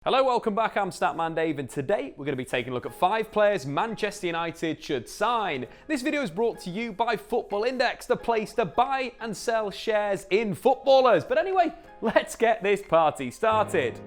Hello, welcome back. I'm Statman Dave, and today we're going to be taking a look at 5 players Manchester United should sign. This video is brought to you by Football Index, the place to buy and sell shares in footballers. But anyway, let's get this party started.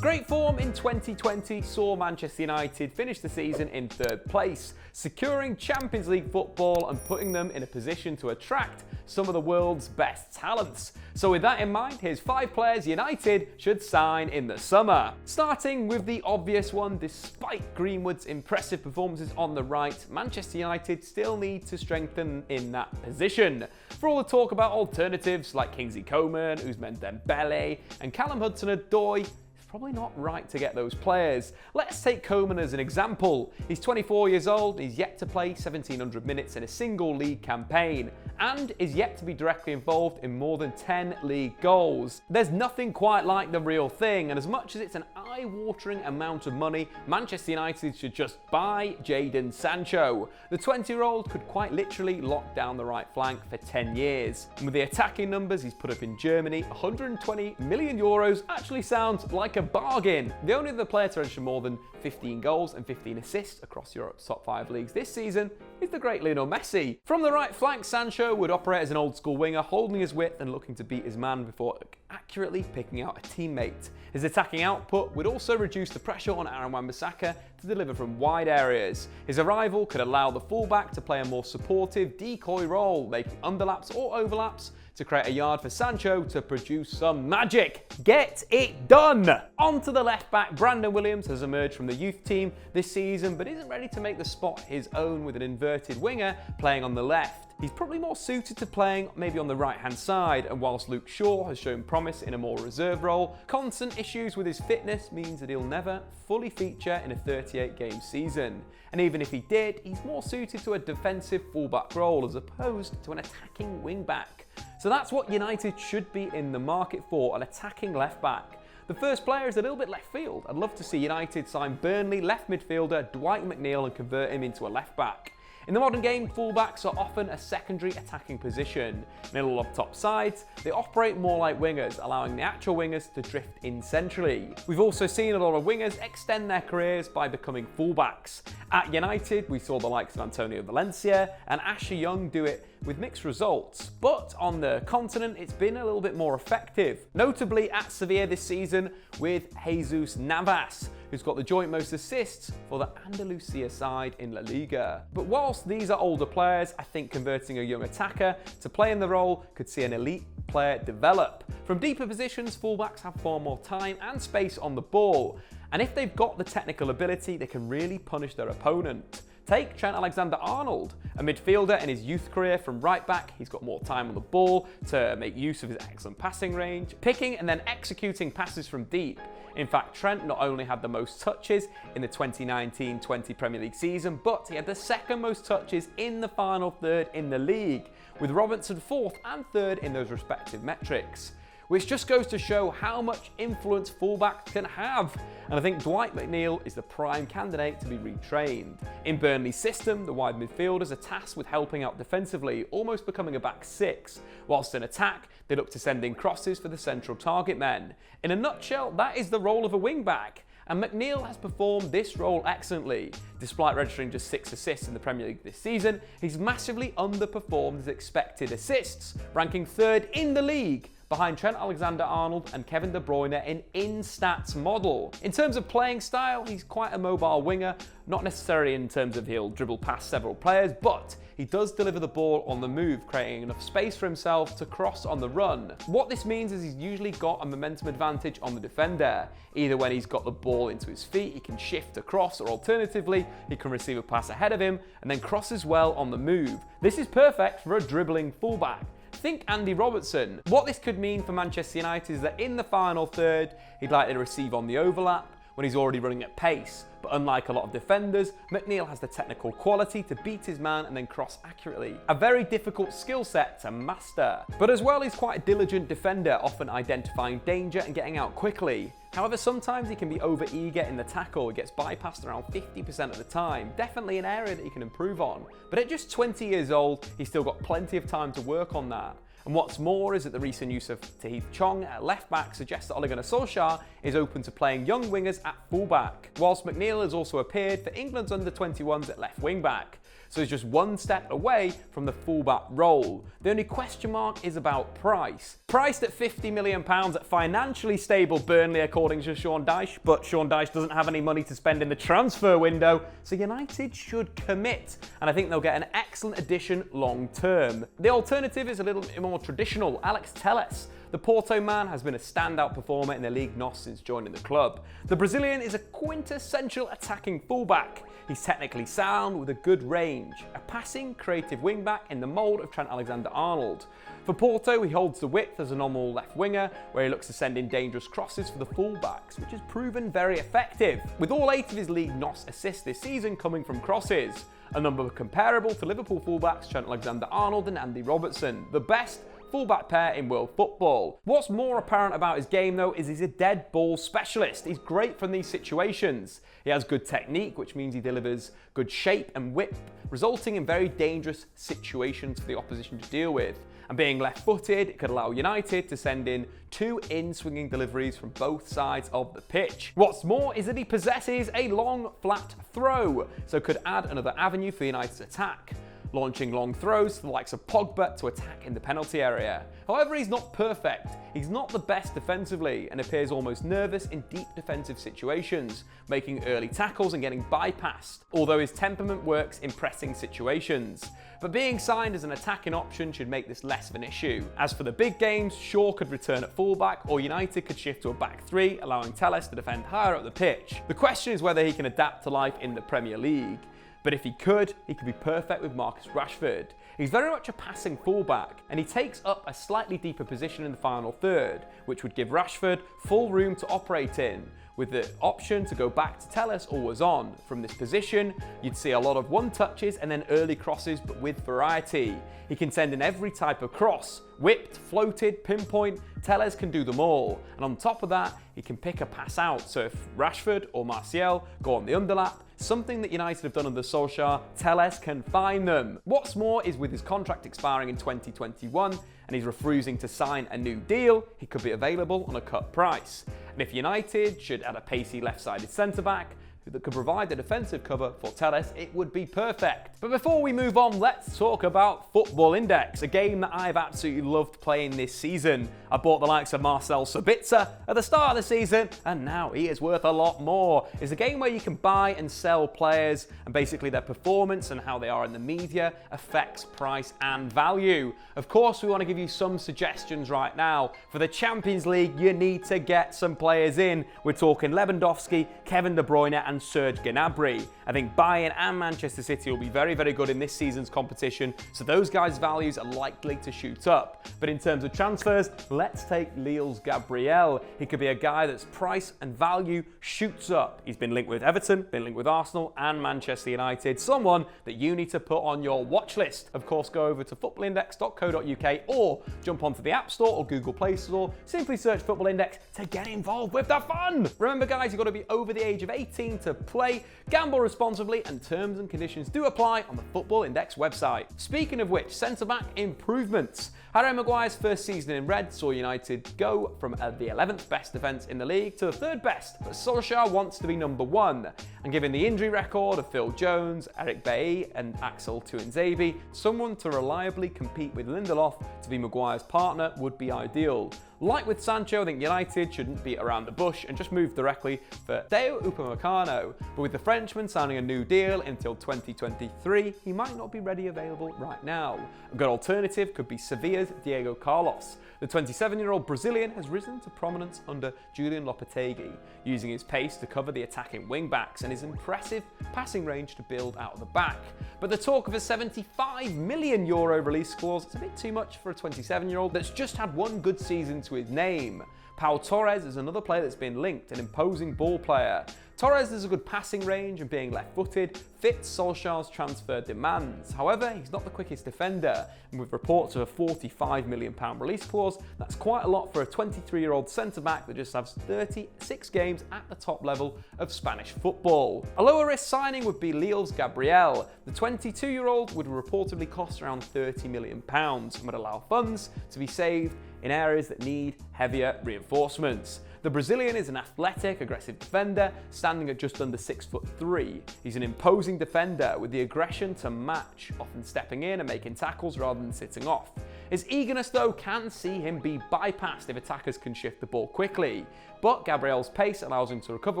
Great form in 2020 saw Manchester United finish the season in 3rd place, securing Champions League football and putting them in a position to attract some of the world's best talents. So with that in mind, here's 5 players United should sign in the summer. Starting with the obvious one, despite Greenwood's impressive performances on the right, Manchester United still need to strengthen in that position. For all the talk about alternatives like Kingsley Coman, Ousmane Dembele and Callum Hudson-Odoi, probably not right to get those players. Let's take Coman as an example. He's 24 years old, he's yet to play 1,700 minutes in a single league campaign, and is yet to be directly involved in more than 10 league goals. There's nothing quite like the real thing, and as much as it's an eye-watering amount of money, Manchester United should just buy Jadon Sancho. The 20-year-old could quite literally lock down the right flank for 10 years. And with the attacking numbers he's put up in Germany, 120 million euros actually sounds like a bargain. The only other player to register more than 15 goals and 15 assists across Europe's top 5 leagues this season is the great Lionel Messi. From the right flank, Sancho would operate as an old-school winger, holding his width and looking to beat his man before accurately picking out a teammate. His attacking output would also reduce the pressure on Aaron Wan-Bissaka to deliver from wide areas. His arrival could allow the fullback to play a more supportive decoy role, making underlaps or overlaps to create a yard for Sancho to produce some magic. Get it done! On to the left back, Brandon Williams has emerged from the youth team this season but isn't ready to make the spot his own with an inverted winger playing on the left. He's probably more suited to playing maybe on the right-hand side, and whilst Luke Shaw has shown promise in a more reserve role, constant issues with his fitness means that he'll never fully feature in a 38-game season. And even if he did, he's more suited to a defensive fullback role as opposed to an attacking wing-back. So that's what United should be in the market for, an attacking left-back. The first player is a little bit left field. I'd love to see United sign Burnley left midfielder Dwight McNeil and convert him into a left-back. In the modern game, fullbacks are often a secondary attacking position. In a lot of top sides, they operate more like wingers, allowing the actual wingers to drift in centrally. We've also seen a lot of wingers extend their careers by becoming fullbacks. At United, we saw the likes of Antonio Valencia and Ashley Young do it with mixed results, but on the continent it's been a little bit more effective. Notably at Sevilla this season with Jesus Navas, who's got the joint most assists for the Andalusia side in La Liga. But whilst these are older players, I think converting a young attacker to play in the role could see an elite player develop. From deeper positions, fullbacks have far more time and space on the ball, and if they've got the technical ability, they can really punish their opponent. Take Trent Alexander-Arnold, a midfielder in his youth career from right back. He's got more time on the ball to make use of his excellent passing range, picking and then executing passes from deep. In fact, Trent not only had the most touches in the 2019-20 Premier League season, but he had the second most touches in the final third in the league, with Robertson 4th and 3rd in those respective metrics. Which just goes to show how much influence fullbacks can have. And I think Dwight McNeil is the prime candidate to be retrained. In Burnley's system, the wide midfielders are tasked with helping out defensively, almost becoming a back 6, whilst in attack, they look to send in crosses for the central target men. In a nutshell, that is the role of a wing-back. And McNeil has performed this role excellently. Despite registering just 6 assists in the Premier League this season, he's massively underperformed his expected assists, ranking 3rd in the league, behind Trent Alexander-Arnold and Kevin De Bruyne in stats model. In terms of playing style, he's quite a mobile winger, not necessarily in terms of he'll dribble past several players, but he does deliver the ball on the move, creating enough space for himself to cross on the run. What this means is he's usually got a momentum advantage on the defender. Either when he's got the ball into his feet, he can shift across, or alternatively, he can receive a pass ahead of him and then cross as well on the move. This is perfect for a dribbling fullback. Think Andy Robertson. What this could mean for Manchester United is that in the final third, he'd likely to receive on the overlap when he's already running at pace. But unlike a lot of defenders, McNeil has the technical quality to beat his man and then cross accurately. A very difficult skill set to master. But as well, he's quite a diligent defender, often identifying danger and getting out quickly. However, sometimes he can be over-eager in the tackle. He gets bypassed around 50% of the time. Definitely an area that he can improve on. But at just 20 years old, he's still got plenty of time to work on that. And what's more is that the recent use of Tahith Chong at left back suggests that Ole Gunnar Solskjaer is open to playing young wingers at fullback, whilst McNeil has also appeared for England's under-21s at left wing back. So he's just one step away from the fullback role. The only question mark is about price. Priced at £50 million at financially stable Burnley according to Sean Dyche, but Sean Dyche doesn't have any money to spend in the transfer window, so United should commit, and I think they'll get an excellent addition long term. The alternative is a little bit more traditional, Alex Telles. The Porto man has been a standout performer in the Ligue NOS since joining the club. The Brazilian is a quintessential attacking fullback. He's technically sound with a good range, a passing, creative wingback in the mould of Trent Alexander-Arnold. For Porto, he holds the width as a normal left winger, where he looks to send in dangerous crosses for the fullbacks, which has proven very effective, with all 8 of his Ligue NOS assists this season coming from crosses, a number comparable to Liverpool fullbacks Trent Alexander-Arnold and Andy Robertson, the best fullback pair in world football. What's more apparent about his game though is he's a dead ball specialist. He's great from these situations. He has good technique, which means he delivers good shape and whip, resulting in very dangerous situations for the opposition to deal with. And being left-footed, it could allow United to send in 2 in-swinging deliveries from both sides of the pitch. What's more is that he possesses a long, flat throw, so could add another avenue for United's attack, launching long throws to the likes of Pogba to attack in the penalty area. However, he's not perfect. He's not the best defensively and appears almost nervous in deep defensive situations, making early tackles and getting bypassed, although his temperament works in pressing situations. But being signed as an attacking option should make this less of an issue. As for the big games, Shaw could return at fullback or United could shift to a back 3, allowing Telles to defend higher up the pitch. The question is whether he can adapt to life in the Premier League. But if he could be perfect with Marcus Rashford. He's very much a passing fullback, and he takes up a slightly deeper position in the final third, which would give Rashford full room to operate in, with the option to go back to Telles always on. From this position, you'd see a lot of one-touches and then early crosses, but with variety. He can send in every type of cross, whipped, floated, pinpoint. Telles can do them all, and on top of that, he can pick a pass out, so if Rashford or Martial go on the underlap, something that United have done under Solskjaer, Telles can find them. What's more is with his contract expiring in 2021 and he's refusing to sign a new deal, he could be available on a cut price. And if United should add a pacey left-sided centre-back that could provide the defensive cover for Telles, it would be perfect. But before we move on, let's talk about Football Index, a game that I've absolutely loved playing this season. I bought the likes of Marcel Sabitzer at the start of the season, and now he is worth a lot more. It's a game where you can buy and sell players, and basically their performance and how they are in the media affects price and value. Of course, we want to give you some suggestions right now. For the Champions League, you need to get some players in. We're talking Lewandowski, Kevin De Bruyne, and Serge Gnabry. I think Bayern and Manchester City will be very, very good in this season's competition, so those guys' values are likely to shoot up. But in terms of transfers, let's take Lille's Gabriel. He could be a guy that's price and value shoots up. He's been linked with Everton, been linked with Arsenal and Manchester United. Someone that you need to put on your watch list. Of course, go over to footballindex.co.uk or jump onto the App Store or Google Play Store. Simply search Football Index to get involved with the fun. Remember, guys, you've got to be over the age of 18 to play. Gamble responsibly, and terms and conditions do apply on the Football Index website. Speaking of which, centre-back improvements. Harry Maguire's first season in red saw United go from the 11th best defence in the league to the 3rd best, but Solskjaer wants to be number 1. And given the injury record of Phil Jones, Eric Bailly and Axel Tuanzebe, someone to reliably compete with Lindelof to be Maguire's partner would be ideal. Like with Sancho, I think United shouldn't beat around the bush and just move directly for Deo Upamecano. But with the Frenchman signing a new deal until 2023, he might not be ready available right now. A good alternative could be Sevilla's Diego Carlos. The 27-year-old Brazilian has risen to prominence under Julian Lopetegui, using his pace to cover the attacking wing-backs and his impressive passing range to build out of the back. But the talk of a €75 million release clause is a bit too much for a 27-year-old that's just had one good season to his name. Pau Torres is another player that's been linked, an imposing ball player. Torres has a good passing range and being left-footed fits Solskjaer's transfer demands. However, he's not the quickest defender, and with reports of a £45 million release clause, that's quite a lot for a 23-year-old centre-back that just has 36 games at the top level of Spanish football. A lower-risk signing would be Lille's Gabriel. The 22-year-old would reportedly cost around £30 million and would allow funds to be saved in areas that need heavier reinforcements. The Brazilian is an athletic, aggressive defender, standing at just under 6'3". He's an imposing defender with the aggression to match, often stepping in and making tackles rather than sitting off. His eagerness, though, can see him be bypassed if attackers can shift the ball quickly, but Gabriel's pace allows him to recover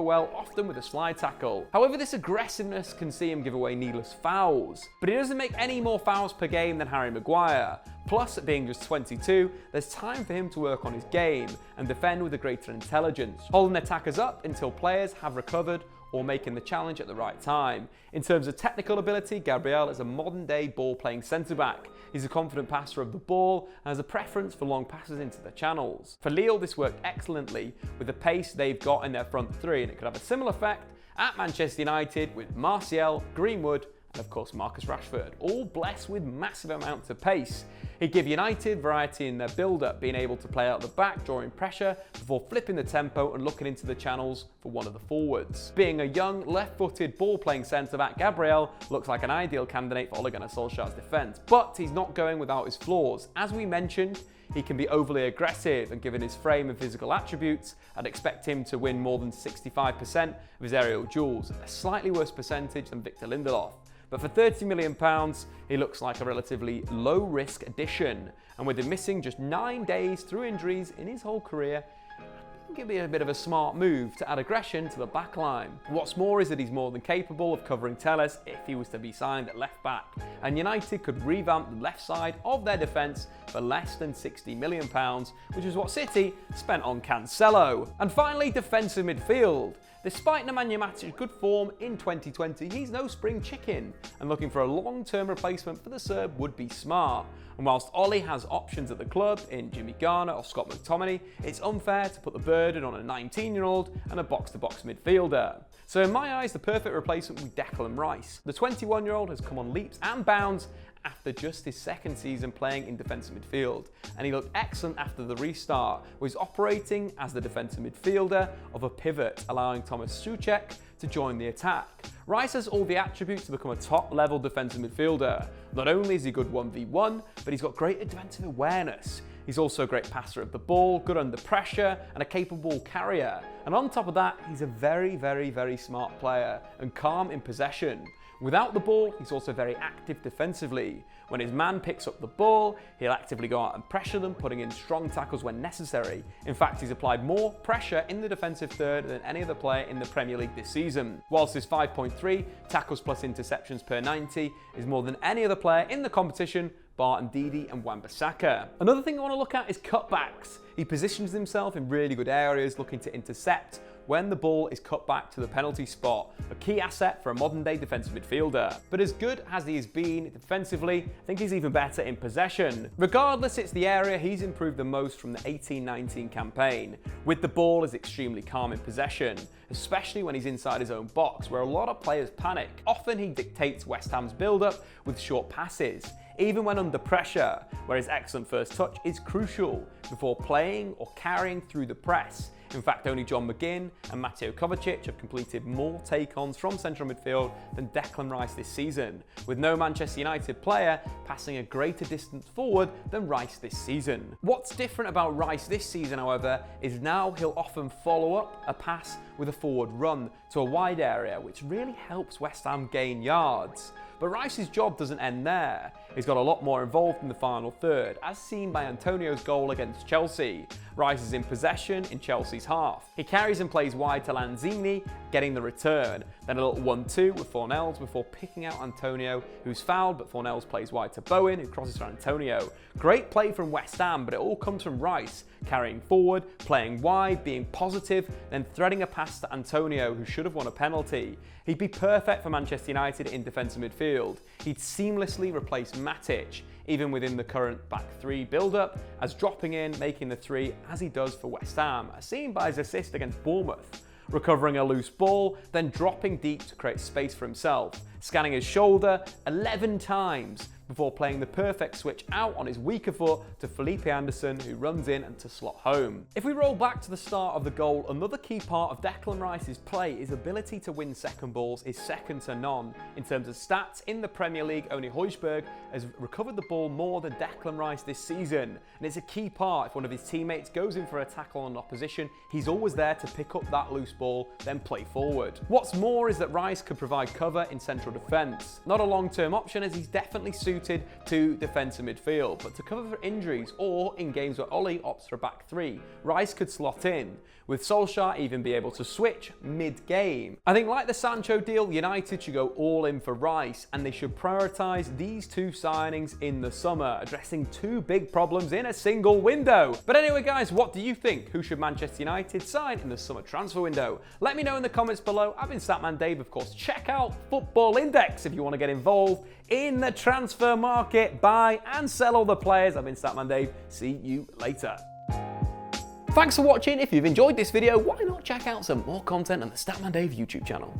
well, often with a slide tackle. However, this aggressiveness can see him give away needless fouls, but he doesn't make any more fouls per game than Harry Maguire. Plus, at being just 22, there's time for him to work on his game and defend with a greater intelligence, holding attackers up until players have recovered or making the challenge at the right time. In terms of technical ability, Gabriel is a modern-day ball-playing centre-back. He's a confident passer of the ball and has a preference for long passes into the channels. For Lille, this worked excellently with the pace they've got in their front three, and it could have a similar effect at Manchester United with Martial, Greenwood, and of course Marcus Rashford, all blessed with massive amounts of pace. He'd give United variety in their build-up, being able to play out the back, drawing pressure, before flipping the tempo and looking into the channels for one of the forwards. Being a young, left-footed, ball-playing centre-back, Gabriel looks like an ideal candidate for Ole Gunnar Solskjaer's defence, but he's not going without his flaws. As we mentioned, he can be overly aggressive, and given his frame and physical attributes, I'd expect him to win more than 65% of his aerial duels, a slightly worse percentage than Victor Lindelof. But for £30 million, he looks like a relatively low-risk addition. And with him missing just 9 days through injuries in his whole career, I think it'd be a bit of a smart move to add aggression to the backline. What's more is that he's more than capable of covering Telles if he was to be signed at left-back. And United could revamp the left side of their defence for less than £60 million, which is what City spent on Cancelo. And finally, defensive midfield. Despite Nemanja Matic's good form in 2020, he's no spring chicken, and looking for a long-term replacement for the Serb would be smart. And whilst Ole has options at the club in Jimmy Garner or Scott McTominay, it's unfair to put the burden on a 19-year-old and a box-to-box midfielder. So in my eyes, the perfect replacement would be Declan Rice. The 21-year-old has come on leaps and bounds after just his second season playing in defensive midfield, and he looked excellent after the restart, where he's operating as the defensive midfielder of a pivot, allowing Thomas Souček to join the attack. Rice has all the attributes to become a top-level defensive midfielder. Not only is he good 1v1, but he's got great defensive awareness. He's also a great passer of the ball, good under pressure, and a capable carrier. And on top of that, he's a very, very, very smart player and calm in possession. Without the ball, he's also very active defensively. When his man picks up the ball, he'll actively go out and pressure them, putting in strong tackles when necessary. In fact, he's applied more pressure in the defensive third than any other player in the Premier League this season. Whilst his 5.3 tackles plus interceptions per 90 is more than any other player in the competition, bar Ndidi and Wan-Bissaka. Another thing I want to look at is cutbacks. He positions himself in really good areas, looking to intercept when the ball is cut back to the penalty spot, a key asset for a modern-day defensive midfielder. But as good as he has been defensively, I think he's even better in possession. Regardless, it's the area he's improved the most from the 18-19 campaign. With the ball, is extremely calm in possession, especially when he's inside his own box, where a lot of players panic. Often he dictates West Ham's build-up with short passes, even when under pressure, where his excellent first touch is crucial before playing or carrying through the press. In fact, only John McGinn and Mateo Kovacic have completed more take-ons from central midfield than Declan Rice this season, with no Manchester United player passing a greater distance forward than Rice this season. What's different about Rice this season, however, is now he'll often follow up a pass with a forward run to a wide area, which really helps West Ham gain yards. But Rice's job doesn't end there. He's got a lot more involved in the final third, as seen by Antonio's goal against Chelsea. Rice is in possession in Chelsea's half. He carries and plays wide to Lanzini, getting the return. Then a little 1-2 with Fornells before picking out Antonio, who's fouled, but Fornells plays wide to Bowen, who crosses for Antonio. Great play from West Ham, but it all comes from Rice, carrying forward, playing wide, being positive, then threading a pass to Antonio, who should have won a penalty. He'd be perfect for Manchester United in defensive midfield. He'd seamlessly replace Matic. even within the current back three build-up, as dropping in, making the three as he does for West Ham, as seen by his assist against Bournemouth. Recovering a loose ball, then dropping deep to create space for himself, scanning his shoulder 11 times before playing the perfect switch out on his weaker foot to Felipe Anderson, who runs in and to slot home. If we roll back to the start of the goal, another key part of Declan Rice's play, his ability to win second balls, is second to none. In terms of stats, in the Premier League, only Højbjerg has recovered the ball more than Declan Rice this season, and it's a key part. If one of his teammates goes in for a tackle on opposition, he's always there to pick up that loose ball, then play forward. What's more is that Rice could provide cover in central defence. Not a long-term option, as he's definitely suited to defensive midfield, but to cover for injuries or in games where Ollie opts for a back three, Rice could slot in, with Solskjaer even be able to switch mid-game. I think like the Sancho deal, United should go all in for Rice, and they should prioritise these two signings in the summer, addressing two big problems in a single window. But anyway guys, what do you think? Who should Manchester United sign in the summer transfer window? Let me know in the comments below. I've been Statman Dave, of course. Check out Football Index if you want to get involved in the transfer market, buy and sell all the players. I've been Statman Dave. See you later. Thanks for watching. If you've enjoyed this video, why not check out some more content on the Statman Dave YouTube channel?